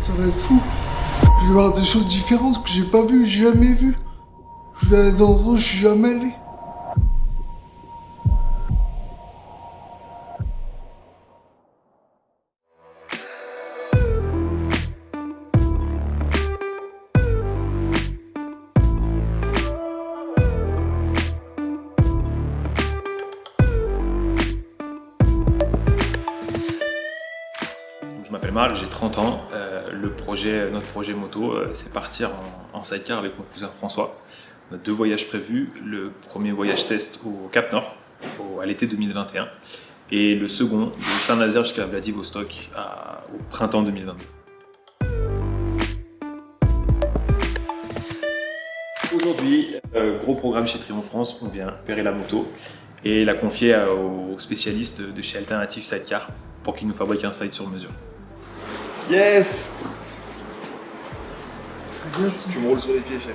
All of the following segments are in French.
Ça va être fou. Je vais voir des choses différentes que j'ai pas vues, jamais vues. Je vais aller dans l'endroit où je suis jamais allé. Je m'appelle Marc, j'ai 30 ans. Notre projet moto, c'est partir en sidecar avec mon cousin François. On a 2 voyages prévus. Le premier voyage test au Cap Nord, à l'été 2021. Et le second, de Saint-Nazaire jusqu'à Vladivostok, au printemps 2022. Aujourd'hui, gros programme chez Triumph France, on vient repérer la moto et la confier aux spécialistes de chez Alternative Sidecar pour qu'ils nous fabriquent un side sur mesure. Yes! Très bien, si. Tu me roules sur les pieds, chef.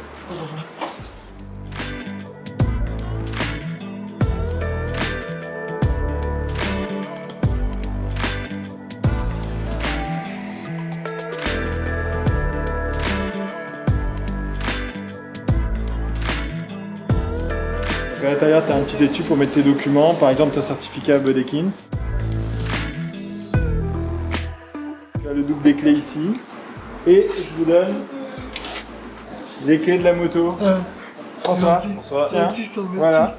Donc à l'intérieur, tu as un petit étui pour mettre tes documents, par exemple ton certificat Budekins. Tu as le double des clés ici. Et je vous donne les clés de la moto. François, Gentil. François, C'est tiens. gentil, ça, merci. Voilà.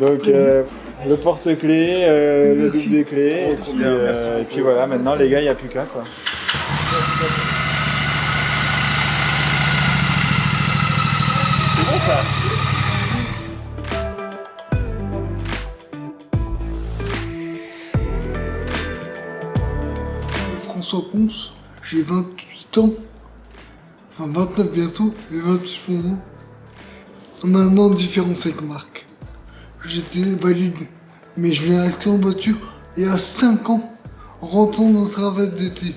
Donc le porte-clés, le Merci. double des clés, Oh, et trop puis, bien, merci et beaucoup. puis voilà, maintenant les gars, il n'y a plus qu'à quoi. C'est bon ça. François Ponce, j'ai 28 ans. Enfin 29 bientôt, mais 28 pour moi. On a un an de différence avec Marc. J'étais valide, mais je viens accident de voiture il y a 5 ans, en rentrant dans le travail d'été.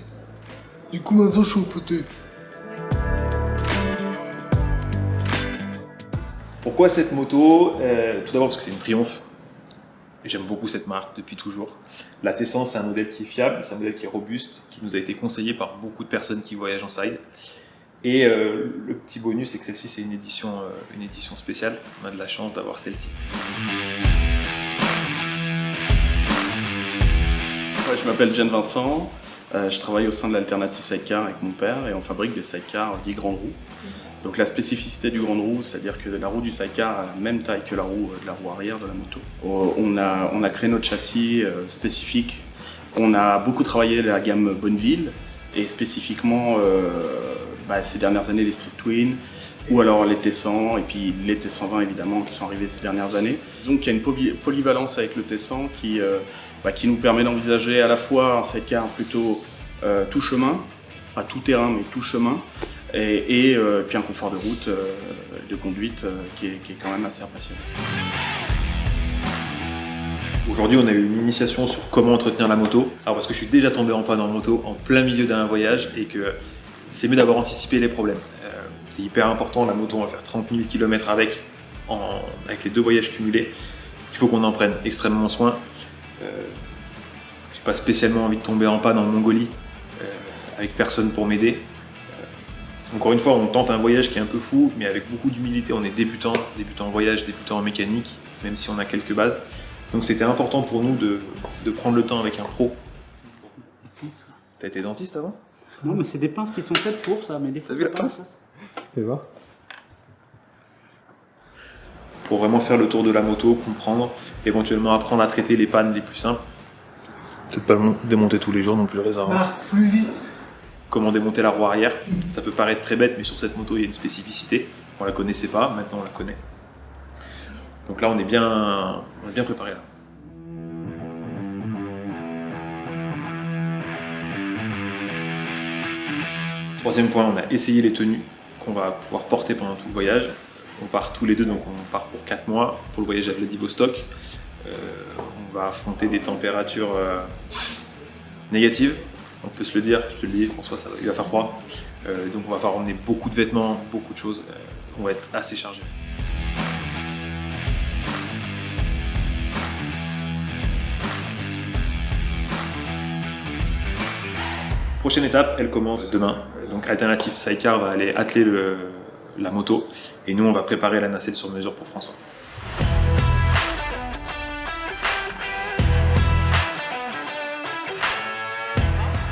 Du coup maintenant je suis au fauteuil. Pourquoi cette moto? Tout d'abord parce que c'est une Triumph. J'aime beaucoup cette marque depuis toujours. La T100, c'est un modèle qui est fiable, c'est un modèle qui est robuste, qui nous a été conseillé par beaucoup de personnes qui voyagent en side. Et le petit bonus, c'est que celle-ci, c'est une édition spéciale. On a de la chance d'avoir celle-ci. Ouais, je m'appelle Jeanne Vincent, je travaille au sein de l'Alternative Sidecar avec mon père et on fabrique des sidecars dits grandes roues. Donc la spécificité du grande roue, c'est-à-dire que la roue du sidecar a la même taille que la roue arrière de la moto. On a créé notre châssis spécifique. On a beaucoup travaillé la gamme Bonneville et spécifiquement ces dernières années les Street Twin ou alors les T100 et puis les T120 évidemment qui sont arrivés ces dernières années. Disons qu'il y a une polyvalence avec le T100 qui nous permet d'envisager à la fois un sidecar plutôt tout chemin, pas tout terrain mais tout chemin, et puis un confort de route, de conduite qui est quand même assez impressionnant. Aujourd'hui, on a eu une initiation sur comment entretenir la moto. Alors parce que je suis déjà tombé en panne en moto en plein milieu d'un voyage et que c'est mieux d'avoir anticipé les problèmes. C'est hyper important, la moto on va faire 30 000 km avec les 2 voyages cumulés. Il faut qu'on en prenne extrêmement soin. J'ai pas spécialement envie de tomber en panne en Mongolie avec personne pour m'aider. Encore une fois, on tente un voyage qui est un peu fou, mais avec beaucoup d'humilité. On est débutant en voyage, débutant en mécanique, même si on a quelques bases. Donc c'était important pour nous de prendre le temps avec un pro. T'as été dentiste avant? Non, mais c'est des pinces qui sont faites pour ça. Mais des T'as vu la pince? Fais voir. Pour vraiment faire le tour de la moto, comprendre, éventuellement apprendre à traiter les pannes les plus simples. Peut-être pas démonter tous les jours non plus le réservoir. Marc, plus vite. Comment démonter la roue arrière. Ça peut paraître très bête, mais sur cette moto, il y a une spécificité. On la connaissait pas, maintenant on la connaît. Donc là, on est bien préparé là. Troisième point, on a essayé les tenues qu'on va pouvoir porter pendant tout le voyage. On part tous les deux, donc on part pour 4 mois pour le voyage à Vladivostok. On va affronter des températures négatives. On peut se le dire, je te le dis, François, il va faire froid. Donc on va falloir emmener beaucoup de vêtements, beaucoup de choses. On va être assez chargé. Prochaine étape, elle commence demain. Donc Alternative Sidecar va aller atteler la moto et nous on va préparer la nacelle sur mesure pour François.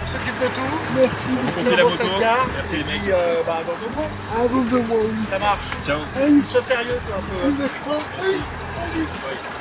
On s'occupe de tout. Merci On beaucoup. fait la moto. Sidecar. Merci les Et mecs. puis, dans 2 mois. Avant de moi, oui. Ça marche. Ciao. Allez, Sois sérieux, toi, un peu. d'accord. Merci. Allez, bye.